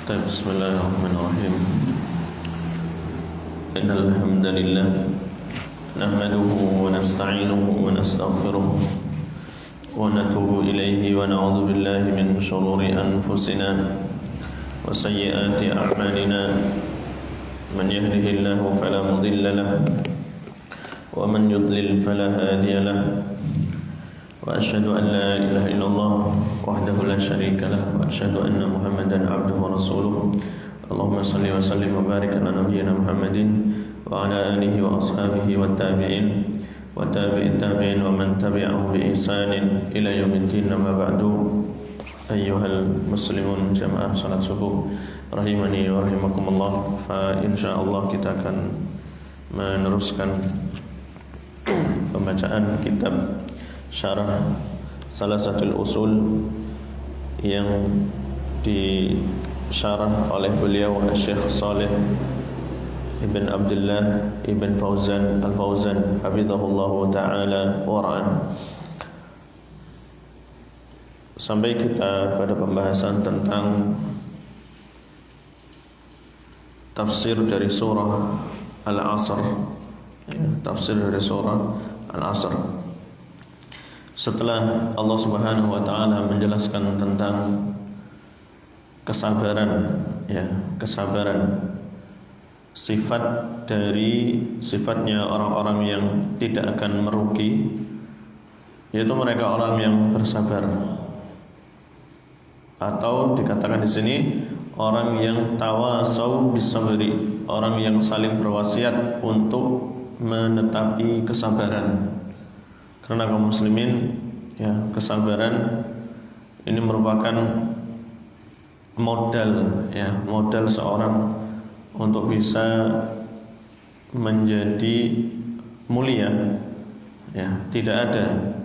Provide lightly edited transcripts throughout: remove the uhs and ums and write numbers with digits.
بسم الله الرحمن الرحيم إن الحمد لله نحمده ونستعينه ونستغفره ونتوب إليه ونعوذ بالله من شرور أنفسنا وسيئات أعمالنا من يهده الله فلا مضل له ومن يضلل فلا هادي له وأشهد أن لا إله إلا الله وحده لا شريك له وأشهد أن محمدا عبده ورسوله اللهم صل وسلم وبارك على نبينا محمد وعلى آله وأصحابه والتابعين وتابع التابعين ومن تبعهم بإحسان إلى يوم الدين. أما بعد أيها المسلمون جماعة salat subuh rahimani wa rahimakumullah. Insyaallah kita akan meneruskan pembacaan kitab Syarah Salasatul Usul yang disyarah oleh beliau Syekh Shalih Ibn Abdullah Ibn Fauzan Al-Fauzan hafizahullahu ta'ala wara'ah. Sampai kita pada pembahasan tentang tafsir dari surah Al-Asr, tafsir dari surah Al-Asr. Setelah Allah Subhanahu wa taala menjelaskan tentang kesabaran, kesabaran, sifat dari sifatnya orang-orang yang tidak akan merugi, yaitu mereka orang yang bersabar, atau dikatakan di sini orang yang tawasau bisabri, orang yang saling berwasiat untuk menetapi kesabaran. Karena kaum muslimin, kesabaran ini merupakan modal seorang untuk bisa menjadi mulia. Tidak ada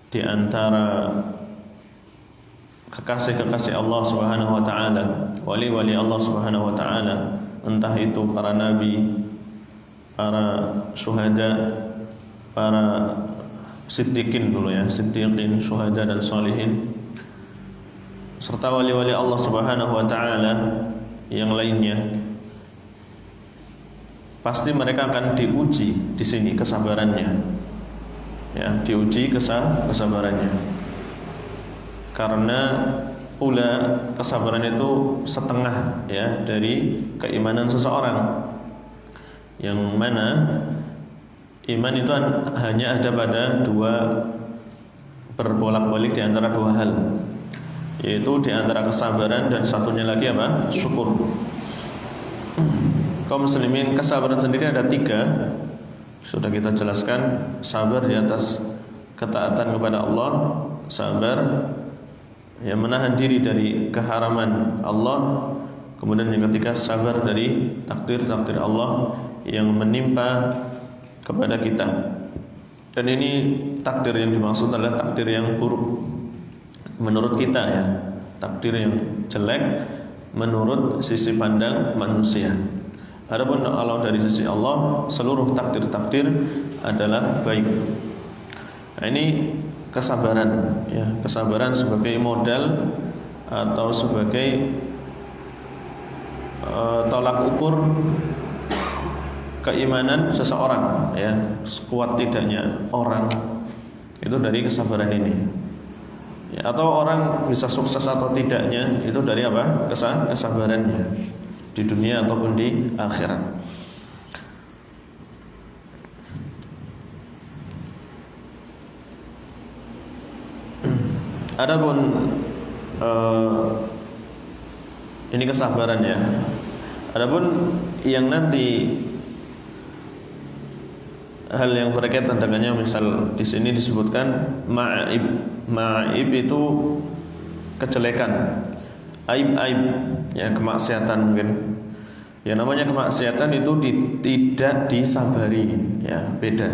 di antara kekasih-kekasih Allah Subhanahu wa taala, wali-wali Allah Subhanahu wa taala, entah itu para nabi, para syuhada, para siddiqin dulu siddiqin, syuhada dan sholihin, serta wali-wali Allah Subhanahu wa taala yang lainnya. Pasti mereka akan diuji di sini kesabarannya. Diuji kesabarannya. Karena pula kesabaran itu setengah dari keimanan seseorang. Yang mana iman itu hanya ada pada dua, berbolak-balik di antara dua hal, yaitu di antara kesabaran dan satunya lagi apa? Syukur. Kaum muslimin, kesabaran sendiri ada tiga. Sudah kita jelaskan, sabar di atas ketaatan kepada Allah, sabar yang menahan diri dari keharaman Allah, kemudian yang ketiga sabar dari takdir-takdir Allah yang menimpa kepada kita. Dan ini takdir yang dimaksud adalah takdir yang buruk menurut kita, takdir yang jelek menurut sisi pandang manusia. Adapun kalau dari sisi Allah, seluruh takdir-takdir adalah baik. Nah, ini kesabaran, kesabaran sebagai modal atau sebagai tolak ukur keimanan seseorang, sekuat tidaknya orang itu dari kesabaran ini. Atau orang bisa sukses atau tidaknya itu dari apa? Kesabarannya di dunia ataupun di akhirat. Adapun ini kesabaran Adapun yang nanti hal yang berkaitan dengannya, misal di sini disebutkan ma'ib. Ma'ib itu kejelekan, aib-aib, kemaksiatan mungkin. Yang namanya kemaksiatan itu tidak disabari, beda.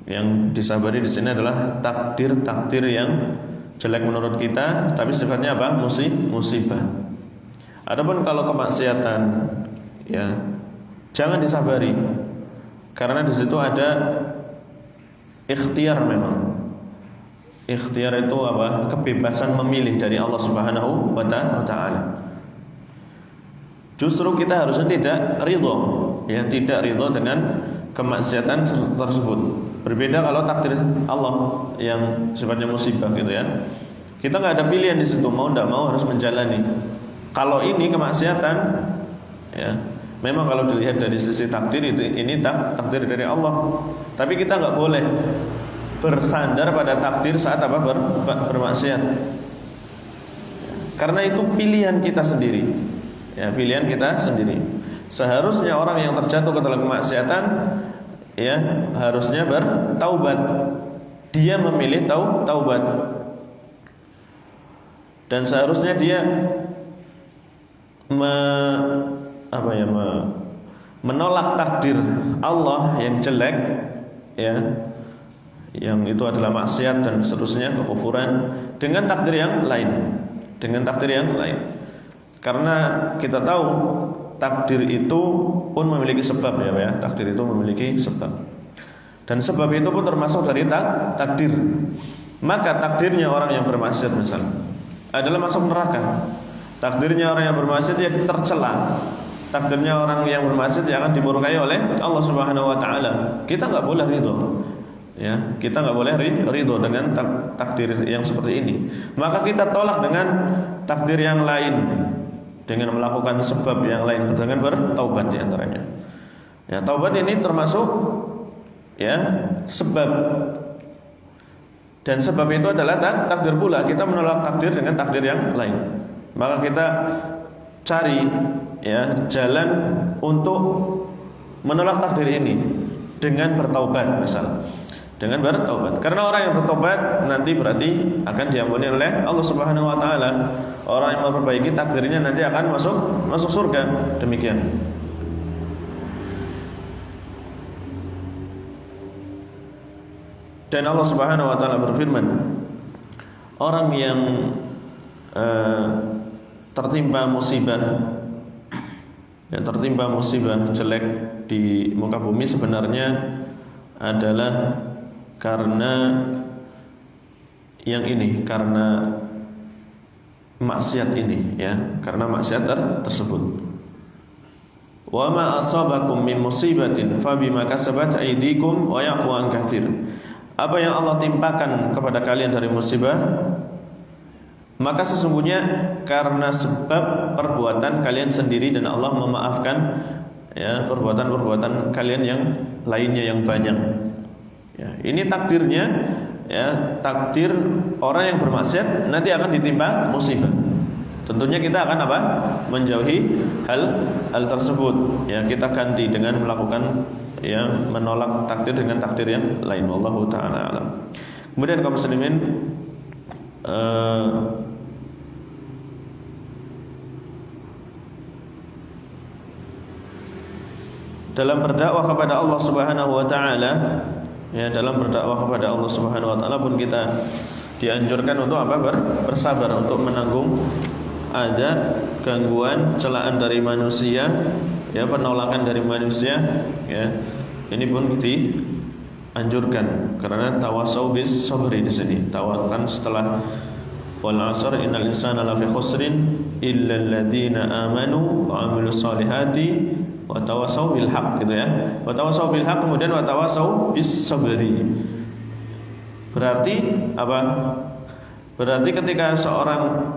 Yang disabari di sini adalah takdir-takdir yang jelek menurut kita, tapi sifatnya apa? Musibah. Adapun kalau kemaksiatan, jangan disabari. Karena di situ ada ikhtiar memang. Ikhtiar itu apa? Kebebasan memilih dari Allah Subhanahu wa taala. Justru kita harusnya tidak ridho, ya, tidak ridho dengan kemaksiatan tersebut. Berbeda kalau takdir Allah yang sifatnya musibah gitu ya. Kita nggak ada pilihan di situ, mau tidak mau harus menjalani. Kalau ini kemaksiatan, ya, memang kalau dilihat dari sisi takdir ini takdir dari Allah. Tapi kita nggak boleh bersandar pada takdir saat bermaksiat. Karena itu pilihan kita sendiri, ya, pilihan kita sendiri. Seharusnya orang yang terjatuh ke dalam kemaksiatan, ya, harusnya bertaubat. Dia memilih taubat. Dan seharusnya dia menolak takdir Allah yang jelek, ya, yang itu adalah maksiat dan seterusnya, kekufuran, dengan takdir yang lain, karena kita tahu takdir itu pun memiliki sebab, ya, takdir itu memiliki sebab, dan sebab itu pun termasuk dari takdir. Maka takdirnya orang yang bermaksiat misalnya adalah masuk neraka. Takdirnya orang yang bermaksiat ya tercela. Takdirnya orang yang bermaksiat yang akan dimurkai oleh Allah Subhanahu wa taala. Kita enggak boleh ridho. Ya, kita enggak boleh ridho dengan takdir yang seperti ini. Maka kita tolak dengan takdir yang lain, dengan melakukan sebab yang lain, dengan bertaubat di antaranya. Ya, taubat ini termasuk, ya, sebab. Dan sebab itu adalah takdir pula. Kita menolak takdir dengan takdir yang lain. Maka kita cari, ya, jalan untuk menolak takdir ini dengan bertaubat, misal. Dengan bertaubat. Karena orang yang bertobat nanti berarti akan diampuni oleh Allah Subhanahu wa taala. Orang yang memperbaiki takdirnya nanti akan masuk surga. Demikian. Dan Allah Subhanahu wa taala berfirman, orang yang tertimpa musibah, yang tertimpa musibah jelek di muka bumi sebenarnya adalah karena yang ini, karena maksiat ini, ya, karena maksiat tersebut. Wa ma asabakum min musibatin fabima kasabat aydikum wa ya'fu an katsir. Apa yang Allah timpakan kepada kalian dari musibah, maka sesungguhnya karena sebab perbuatan kalian sendiri, dan Allah memaafkan, ya, perbuatan-perbuatan kalian yang lainnya yang banyak. Ya, ini takdirnya, ya, takdir orang yang bermaksiat nanti akan ditimpa musibah. Tentunya kita akan apa? Menjauhi hal tersebut. Ya, kita ganti dengan melakukan, ya, menolak takdir dengan takdir yang lain. Wallahu taala alam. Kemudian kaum muslimin, dalam berdakwah kepada Allah Subhanahu wa taala, ya, dalam berdakwah kepada Allah Subhanahu wa taala pun kita dianjurkan untuk apa? Bersabar, untuk menanggung ada gangguan, celaan dari manusia, ya, penolakan dari manusia, ya. Ini pun dianjurkan karena tawasau bis sabri di sini. Tawakan setelah wal 'asr innal insana lafi khusrin illa alladziina amanu wa 'amilus solihati wa tawasau bil haqq, gitu ya. Wa tawasau bil haqq, kemudian wa tawasau bis sabri. Berarti apa? Berarti ketika seorang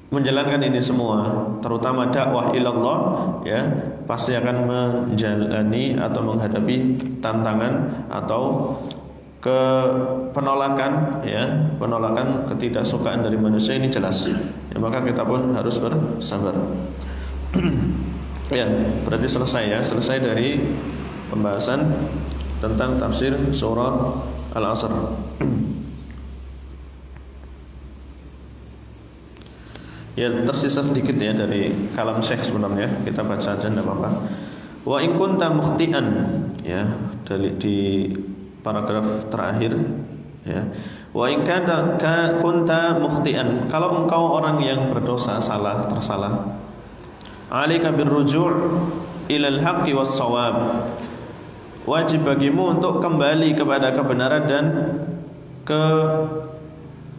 menjalankan ini semua, terutama dakwah ilallah, ya, pasti akan menjalani atau menghadapi tantangan atau penolakan, ya, penolakan, ketidaksukaan dari manusia, ini jelas. Ya, maka kita pun harus bersabar. Ya, berarti selesai, ya, selesai dari pembahasan tentang tafsir surah Al-'Asr. Ya, tersisa sedikit, ya, dari kalam Syekh sebenarnya. Kita baca aja, tidak apa-apa. Wa in kunta mukhti'an, ya, di paragraf terakhir, ya. Wa in kunta mukhti'an, kalau engkau orang yang berdosa, tersalah, alika birruju' ilal haqqi was shawab, wajib bagimu untuk kembali kepada kebenaran dan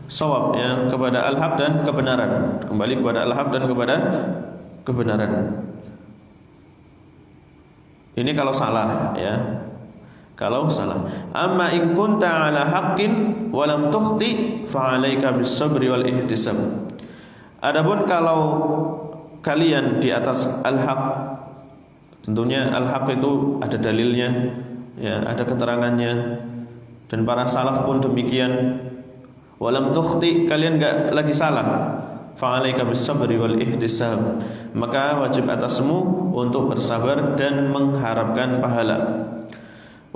shawab, ya, kepada al-haq dan kebenaran, kembali kepada al-haq dan kepada kebenaran. Ini kalau salah ya. Kalau salah. Amma in kunta ala haqqin wa lam tukhti fa 'alaika bis-sabri wal ihtisab. Adapun kalau kalian di atas al-haq, tentunya al-haq itu ada dalilnya, ya, ada keterangannya, dan para salaf pun demikian. Walam tukhti, kalian enggak lagi salah, fa'alaika bis-sabri wal ihtisab, maka wajib atasmu untuk bersabar dan mengharapkan pahala.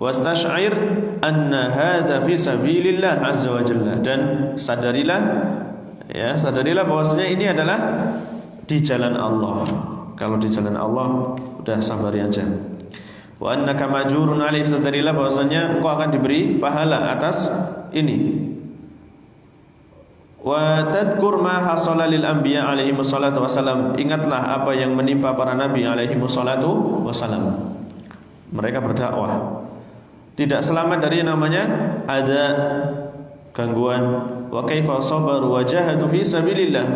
Wastash'ir anna hadza fi sabilillah azza wa jalla, dan sadarilah bahwasanya ini adalah di jalan Allah. Kalau di jalan Allah udah sabar aja. Wa annaka majurun alaihi, sadarilah bahwasanya engkau akan diberi pahala atas ini. Wa tadhkur ma hasala lil anbiya alaihi wassalatu wassalam, ingatlah apa yang menimpa para nabi alaihi wassalatu wassalam. Mereka berdakwah tidak selamat dari namanya ada gangguan. Wa kaifa sabaru wa jahadu fi sabilillah,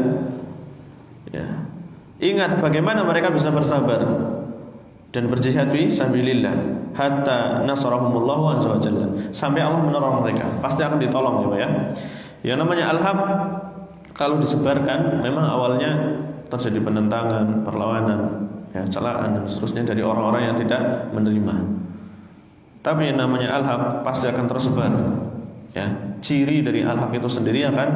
ya. Ingat bagaimana mereka bisa bersabar dan berjihad fi sabilillah hatta nasarahumullahu azza wa jalla, sampai Allah menolong mereka. Pasti akan ditolong ya, Yang namanya al-haq kalau disebarkan memang awalnya terjadi penentangan, perlawanan, ya, celaan dan seterusnya dari orang-orang yang tidak menerima. Tapi yang namanya al-haq pasti akan tersebar. Ya, ciri dari al-haq itu sendiri akan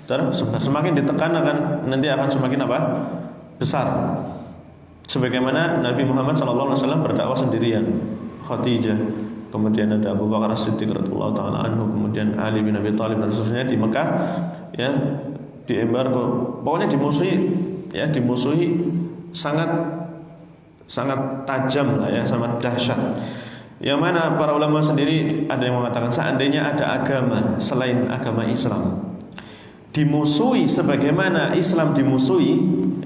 tersebar. Semakin ditekan akan nanti akan semakin apa? Besar. Sebagaimana Nabi Muhammad SAW berdakwah sendirian, Khadijah, kemudian ada Abu Bakar As-Siddiq radhiyallahu taala anhu, kemudian Ali bin Abi Thalib dan seterusnya di Mekah, ya, di embargo. Pokoknya dimusuhi sangat tajam lah ya, sangat dahsyat. Yang mana para ulama sendiri ada yang mengatakan seandainya ada agama selain agama Islam dimusuhi sebagaimana Islam dimusuhi,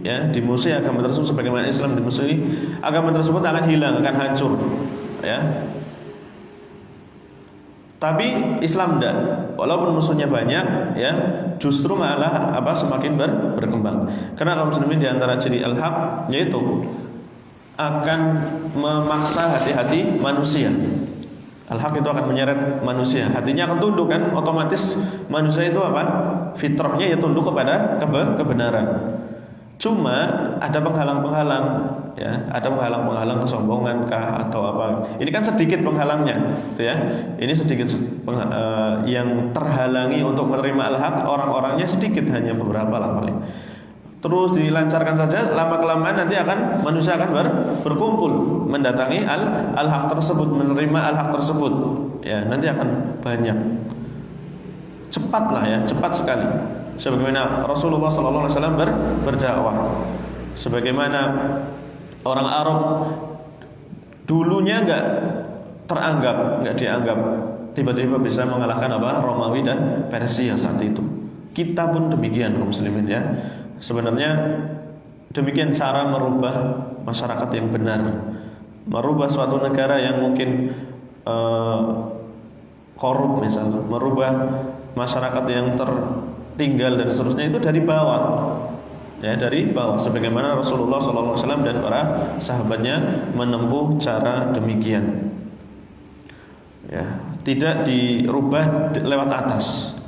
ya, dimusuhi agama tersebut sebagaimana Islam dimusuhi, agama tersebut akan hilang, akan hancur, ya. Tapi Islam tidak, walaupun musuhnya banyak, ya, justru malah semakin berkembang. Karena kaum muslimin di antara ciri al-haq yaitu akan memaksa hati-hati manusia. Al-haq itu akan menyeret manusia, hatinya akan tunduk kan, otomatis manusia itu fitrahnya ya tunduk kepada kebenaran. Cuma ada penghalang-penghalang, ya, ada penghalang-penghalang kesombongan kah atau apa. Ini kan sedikit penghalangnya, gitu ya. Ini sedikit yang terhalangi untuk menerima al-haq, orang-orangnya sedikit, hanya beberapa lah paling. Terus dilancarkan saja, lama-kelamaan nanti manusia akan berkumpul mendatangi al-haq tersebut, menerima al-haq tersebut. Ya, nanti akan banyak. Cepat lah ya, cepat sekali. Sebagaimana Rasulullah SAW berdakwah, sebagaimana orang Arab dulunya nggak dianggap, tiba-tiba bisa mengalahkan Romawi dan Persia saat itu. Kita pun demikian, kaum muslimin, ya. Sebenarnya demikian cara merubah masyarakat yang benar, merubah suatu negara yang mungkin korup misalnya, merubah masyarakat yang tertinggal dan seterusnya, itu dari bawah, ya, dari bawah. Sebagaimana Rasulullah SAW dan para sahabatnya menempuh cara demikian, ya, tidak dirubah lewat atas,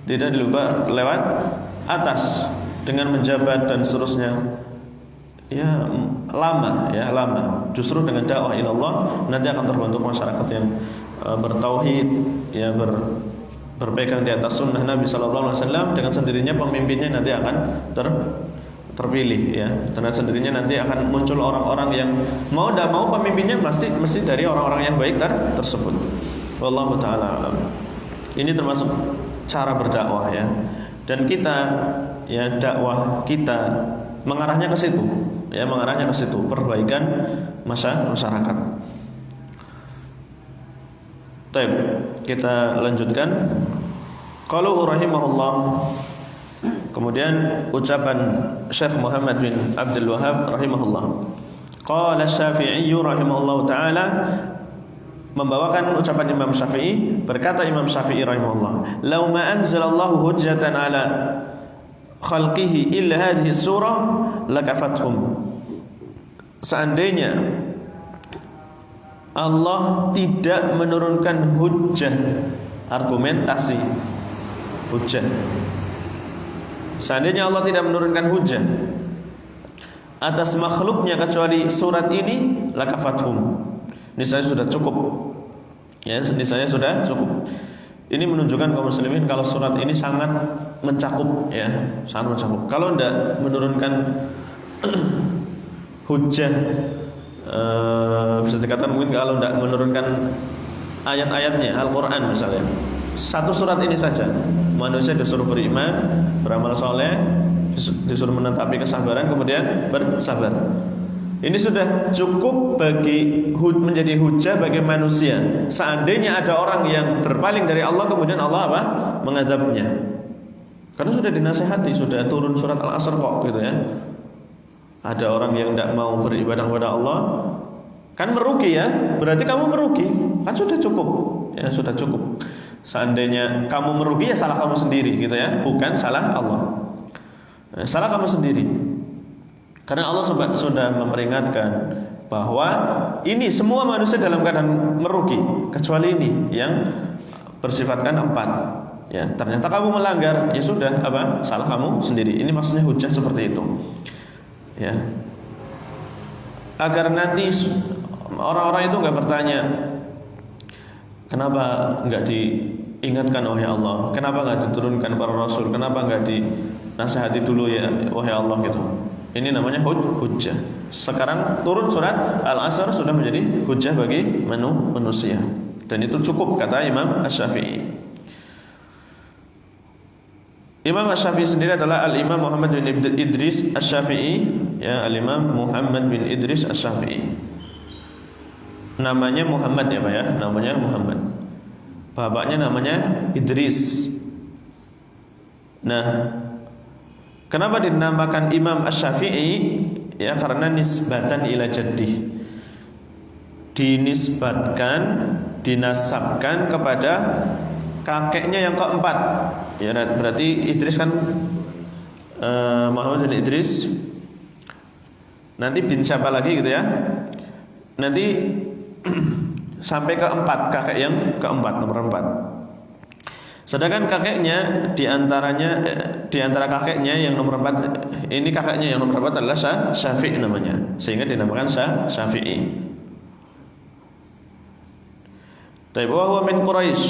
tidak dirubah lewat atas dengan menjabat dan seterusnya, ya, lama. Justru dengan dakwah ilallah nanti akan terbentuk masyarakat yang bertauhid, ya, berpegang di atas sunnah Nabi Sallallahu Alaihi Wasallam. Dengan sendirinya pemimpinnya nanti akan terpilih, ya. Dengan sendirinya nanti akan muncul orang-orang yang mau tidak mau pemimpinnya mesti dari orang-orang yang baik tersebut. Wallahu taala alam. Ini termasuk cara berdakwah, ya. Dan kita, ya, dakwah kita mengarahnya ke situ, ya, mengarahnya ke situ, perbaikan masyarakat. Baik, kita lanjutkan. Qalu rahimahullah. Kemudian ucapan Syekh Muhammad bin Abdul Wahhab rahimahullah. Qala Syafi'i rahimahullah taala, membawakan ucapan Imam Syafi'i. Berkata Imam Syafi'i rahimahullah, "Law ma anzalallahu hujjatan ala khalqihi illa hadhihi surah lakafathum." seandainya Allah tidak menurunkan hujjah, argumentasi hujjah, seandainya Allah tidak menurunkan hujjah atas makhluknya kecuali surat ini, lakafathum, niscaya sudah cukup. Ya, niscaya sudah cukup. Ini menunjukkan kaum muslimin kalau surat ini sangat mencakup, ya, sangat mencakup. Kalau tidak menurunkan hujjah, bisa dikatakan mungkin kalau tidak menurunkan ayat-ayatnya, Al-Quran misalnya, satu surat ini saja manusia disuruh beriman, beramal soleh, disuruh menetapi kesabaran, kemudian bersabar. Ini sudah cukup menjadi hujah bagi manusia. Seandainya ada orang yang berpaling dari Allah, kemudian Allah apa? Mengadabnya. Karena sudah dinasihati, sudah turun surat Al-Asr kok, gitu ya. Ada orang yang tidak mau beribadah kepada Allah, kan merugi ya. Berarti kamu merugi, kan sudah cukup. Ya, sudah cukup. Seandainya kamu merugi, ya salah kamu sendiri, gitu ya, bukan salah Allah. Salah kamu sendiri. Karena Allah sudah memperingatkan bahwa ini semua manusia dalam keadaan merugi kecuali ini yang bersifatkan 4. Ya, ternyata kamu melanggar, ya sudah apa? Salah kamu sendiri. Ini maksudnya hujah seperti itu. Ya. Agar nanti orang-orang itu enggak bertanya, kenapa enggak diingatkan wahai Allah? Kenapa enggak diturunkan para rasul? Kenapa enggak dinasihati dulu ya wahai Allah gitu. Ini namanya hujjah. Sekarang turun surat Al-Asr sudah menjadi hujjah bagi manusia. Dan itu cukup kata Imam Asy-Syafi'i. Imam Asy-Syafi'i sendiri adalah Al-Imam Muhammad bin Idris Asy-Syafi'i, ya, Al-Imam Muhammad bin Idris Asy-Syafi'i. Namanya Muhammad ya Pak ya, namanya Muhammad. Bapaknya namanya Idris. Nah, kenapa dinamakan Imam Asy-Syafi'i? Ya, karena nisbatan ila jaddih. Dinisbatkan, dinasabkan kepada kakeknya yang keempat. Ya, berarti Idris kan Muhammad bin Idris. Nanti bin siapa lagi gitu ya? Nanti sampai keempat, kakek yang keempat, nomor 4. Sedangkan kakeknya di antara kakeknya yang nomor 4, ini kakeknya yang nomor 4 adalah Syafi'i namanya, sehingga dinamakan Syafi'i. Tapi huwa min Quraisy,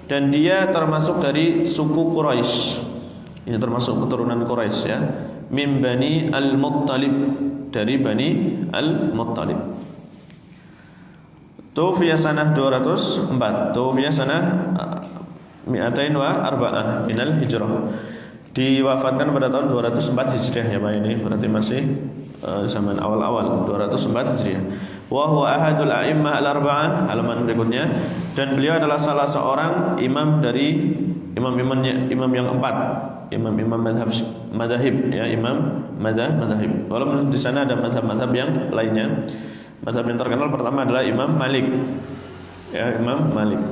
dan dia termasuk dari suku Quraisy. Ini termasuk keturunan Quraisy ya. Min Bani Al-Muttalib, dari Bani Al-Muttalib. Tufiya sanah 204, tufiya sanah mi'atain wa arba'ah minal hijrah. Diwafatkan pada tahun 204 Hijriah ya Pak, ini berarti masih zaman awal-awal 204 Hijriah. Wa huwa ahadul a'immah al-arba'ah, halaman berikutnya, dan beliau adalah salah seorang imam dari imam yang 4, imam madhab ya, imam madhab. Walaupun di sana ada madhab yang lainnya. Madhab yang terkenal pertama adalah Imam Malik. Ya, Imam Malik.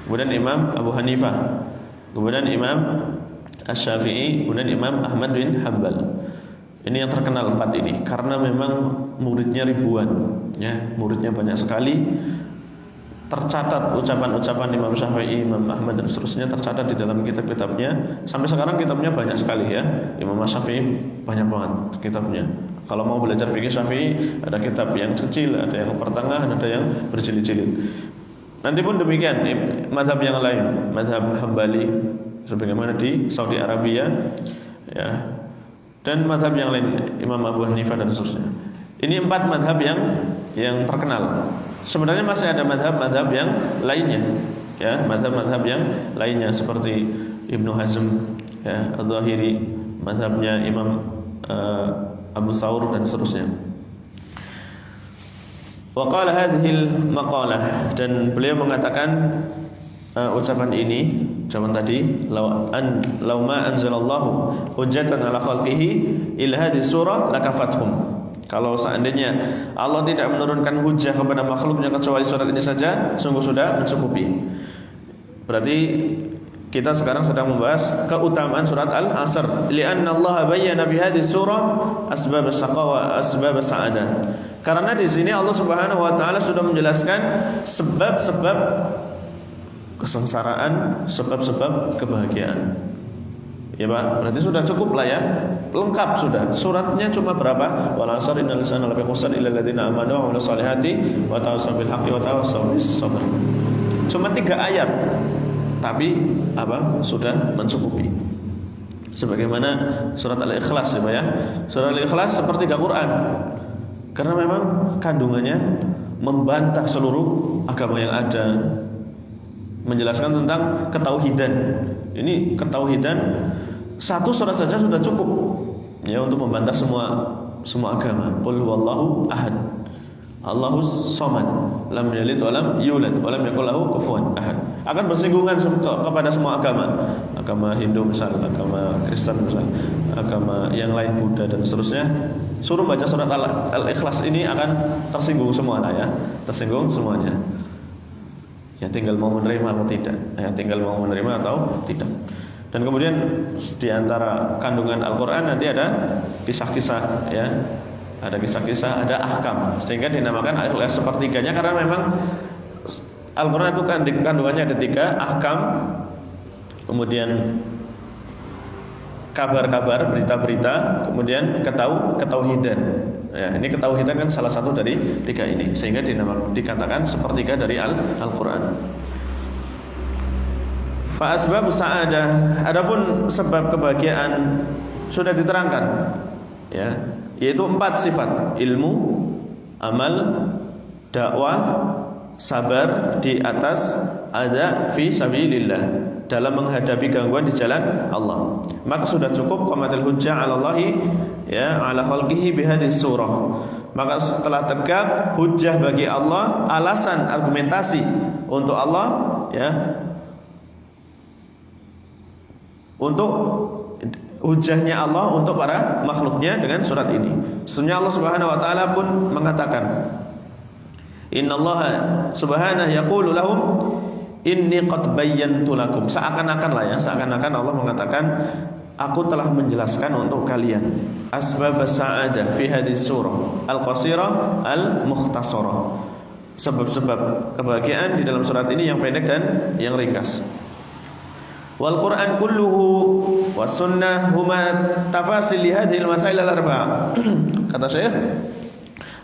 Kemudian Imam Abu Hanifah, kemudian Imam Asy-Syafi'i, kemudian Imam Ahmad bin Hanbal. Ini yang terkenal 4 ini karena memang muridnya ribuan, ya, muridnya banyak sekali. Tercatat ucapan-ucapan Imam Syafi'i, Imam Ahmad dan seterusnya tercatat di dalam kitab-kitabnya. Sampai sekarang kitabnya banyak sekali ya. Imam Syafi'i banyak banget kitabnya. Kalau mau belajar fikih Syafi'i, ada kitab yang kecil, ada yang pertengahan, ada yang berjilid-jilid. Nanti pun demikian mazhab yang lain, mazhab Hambali sebagaimana di Saudi Arabia, ya, dan mazhab yang lain, Imam Abu Hanifah dan seterusnya. Ini 4 mazhab yang terkenal. Sebenarnya masih ada mazhab-mazhab yang lainnya, ya, mazhab-mazhab yang lainnya seperti Ibnu Hazm, ya, Adz-Dzahiri, mazhabnya Imam Abu Thawr dan seterusnya. Wa qala hadhil maqalah, dan beliau mengatakan ucapan ini, ucapan tadi, law ma anzalallahu hujjatan ala khalqihi ila hadhihi surah lakafathum. Kalau seandainya Allah tidak menurunkan hujjah kepada makhluknya kecuali surat ini saja, sungguh sudah mencukupi. Berarti kita sekarang sedang membahas keutamaan surat Al-Asr. Li'anna Allah bayyana bi hadhihi surah asbab as-saqawa asbab as-sa'adah. Karena di sini Allah Subhanahu wa taala sudah menjelaskan sebab-sebab kesengsaraan, sebab-sebab kebahagiaan. Ya Pak, berarti sudah cukup lah ya. Lengkap sudah. Suratnya cuma berapa? Wal 'asr innal insana lafi khusr illa alladziina aamanu wa 'amilus shalihati wa tawassaw bil haqqi wa tawassaw bis sabr. Cuma 3 ayat. Tapi sudah mencukupi. Sebagaimana surat Al-Ikhlas ya Pak ya. Surat Al-Ikhlas sepertiga Quran. Karena memang kandungannya membantah seluruh agama yang ada, menjelaskan tentang ketauhidan. Ini ketauhidan satu surat saja sudah cukup ya untuk membantah semua agama. Qul huwallahu ahad, Allahus samad, lam yalid wa lam yulad wa lam yakul lahu kufuwan ahad. Akan bersinggungan kepada semua agama Hindu misal, agama Kristen misal, agama yang lain Buddha dan seterusnya. Suruh baca surat Al-Ikhlas ini akan tersinggung semua lah ya, tersinggung semuanya. Ya tinggal mau menerima atau tidak. Ya tinggal mau menerima atau tidak. Dan kemudian di antara kandungan Al-Qur'an nanti ada kisah-kisah ya. Ada kisah-kisah, ada ahkam. Sehingga dinamakan ayat sepertiganya karena memang Al-Qur'an itu kandungannya ada 3, ahkam, kemudian kabar-kabar, berita-berita, kemudian ketauhidan. Ya, ini ketauhidan kan salah satu dari 3 ini, sehingga dikatakan sepertiga dari Al-Qur'an. Fa asbab sa'adah, adapun sebab kebahagiaan sudah diterangkan. Ya, yaitu 4 sifat: ilmu, amal, dakwah, sabar di atas ada fi sabilillah, dalam menghadapi gangguan di jalan Allah. Maka sudah cukup qamatul hujjah 'ala Allahi ya 'ala khalqihi bi hadhihi surah. Maka setelah tegak hujjah bagi Allah, alasan argumentasi untuk Allah ya, untuk hujahnya Allah untuk para makhluknya dengan surat ini. Sesungguhnya Allah Subhanahu wa taala pun mengatakan, innallaha subhanahu yaqulu lahum inni qad bayyantu lakum. Seakan-akan lah ya, seakan-akan Allah mengatakan, aku telah menjelaskan untuk kalian asbab as-sa'adah fi hadhihi surah al-qasirah al-mukhtasarah. Sebab-sebab kebahagiaan di dalam surat ini yang pendek dan yang ringkas. Wal Qur'an kulluhu was sunnah huma tafasil li hadhihi al-masail al-arba'ah. Kata Syekh,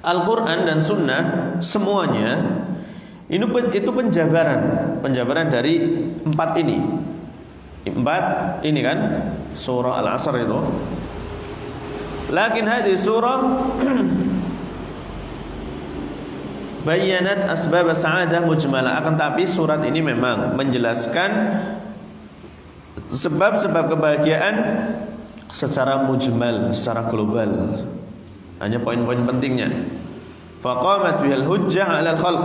Al-Qur'an dan sunnah semuanya itu penjabaran dari 4 ini. 4 ini kan surah Al-Asr itu. Lakin hadhihi surah bayyanat asbab as-sa'adah mujmalah. Akan tapi surat ini memang menjelaskan sebab-sebab kebahagiaan secara mujmal, secara global. Hanya poin-poin pentingnya. Faqamat bihal hujjah 'alal khalq,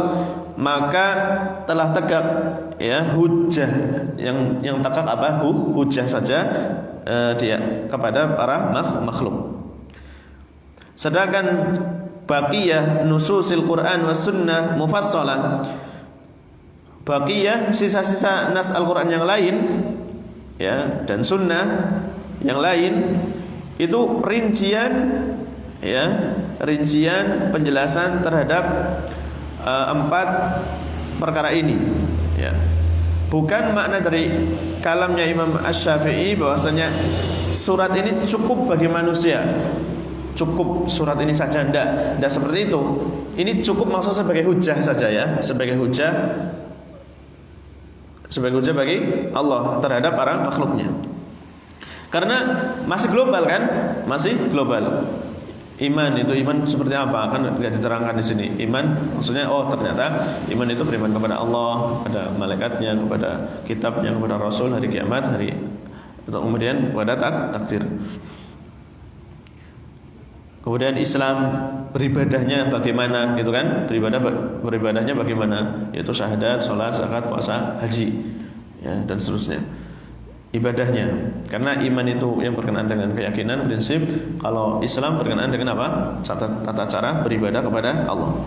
maka telah tegak ya hujjah yang tegak hujjah saja dia kepada para makhluk. Sedangkan baqiyah nususil Quran was sunnah mufassalah, baqiyah sisa-sisa nas Al-Quran yang lain ya dan sunnah yang lain itu rincian penjelasan terhadap 4 perkara ini ya. Bukan makna dari kalamnya Imam Asy-Syafi'i bahwasanya surat ini cukup bagi manusia, cukup surat ini saja, tidak seperti itu. Ini cukup maksud sebagai hujjah saja ya, sebagai hujjah bagi Allah terhadap para makhluknya. Karena masih global kan? Masih global. Iman seperti apa? Kan tidak diterangkan di sini. Iman maksudnya ternyata iman itu beriman kepada Allah, kepada malaikatnya, kepada kitabnya, kepada Rasul, hari kiamat, kemudian kepada takdir. Kemudian Islam beribadahnya bagaimana gitu kan? Beribadahnya bagaimana? Yaitu syahadat, salat, zakat, puasa, haji ya, dan seterusnya. Ibadahnya. Karena iman itu yang berkenaan dengan keyakinan, prinsip. Kalau Islam berkenaan dengan apa? Tata cara beribadah kepada Allah.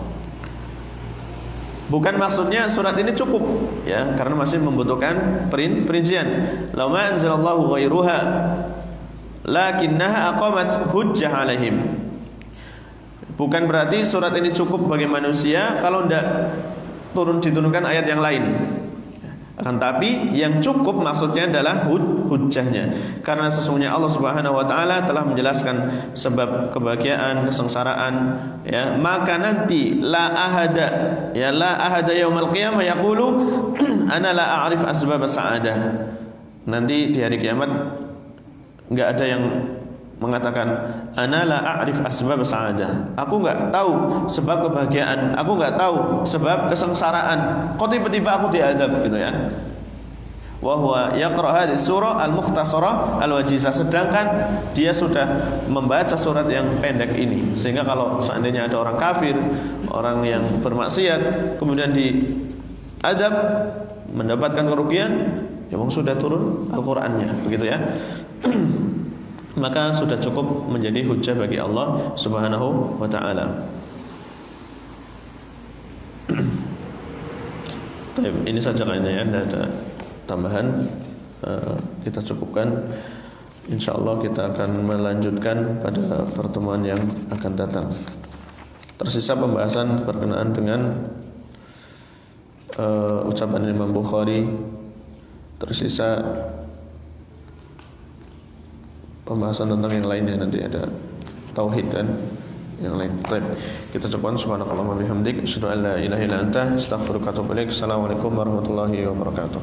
Bukan maksudnya surat ini cukup, ya, karena masih membutuhkan perincian. Law ma anzalallahu ghairuha lakinnaha aqamat hujjah alaihim. Bukan berarti surat ini cukup bagi manusia kalau tidak diturunkan ayat yang lain. Akan tapi yang cukup maksudnya adalah hujjahnya. Karena sesungguhnya Allah Subhanahu wa taala telah menjelaskan sebab kebahagiaan, kesengsaraan, ya, maka nanti la ahada yaumal qiyamah yaqulu ana la a'rif asbab sa'adah. Nanti di hari kiamat enggak ada yang mengatakan ana la a'rif asbab sa'adah. Aku enggak tahu sebab kebahagiaan, aku enggak tahu sebab kesengsaraan. Kok tiba-tiba aku diazab gitu ya. Wa huwa yaqra hadhihi surah al-mukhtasarah al-wajizah, sedangkan dia sudah membaca surat yang pendek ini. Sehingga kalau seandainya ada orang kafir, orang yang bermaksiat kemudian diazab mendapatkan kerugian, ya memang sudah turun Al-Qur'annya, begitu ya. Maka sudah cukup menjadi hujjah bagi Allah Subhanahu wa ta'ala. Ini saja kayaknya ya, tidak ada tambahan. Kita cukupkan. InsyaAllah kita akan melanjutkan pada pertemuan yang akan datang. Tersisa pembahasan berkenaan dengan ucapan Imam Bukhari. Tersisa pembahasan tentang yang lainnya, nanti ada tauhid dan yang lain. Baik, kita cukupkan. Subhanakallahumma bihamdik, asyhadu an la ilaha illa anta, astaghfiruka wa atubu ilaik. Assalamualaikum warahmatullahi wabarakatuh.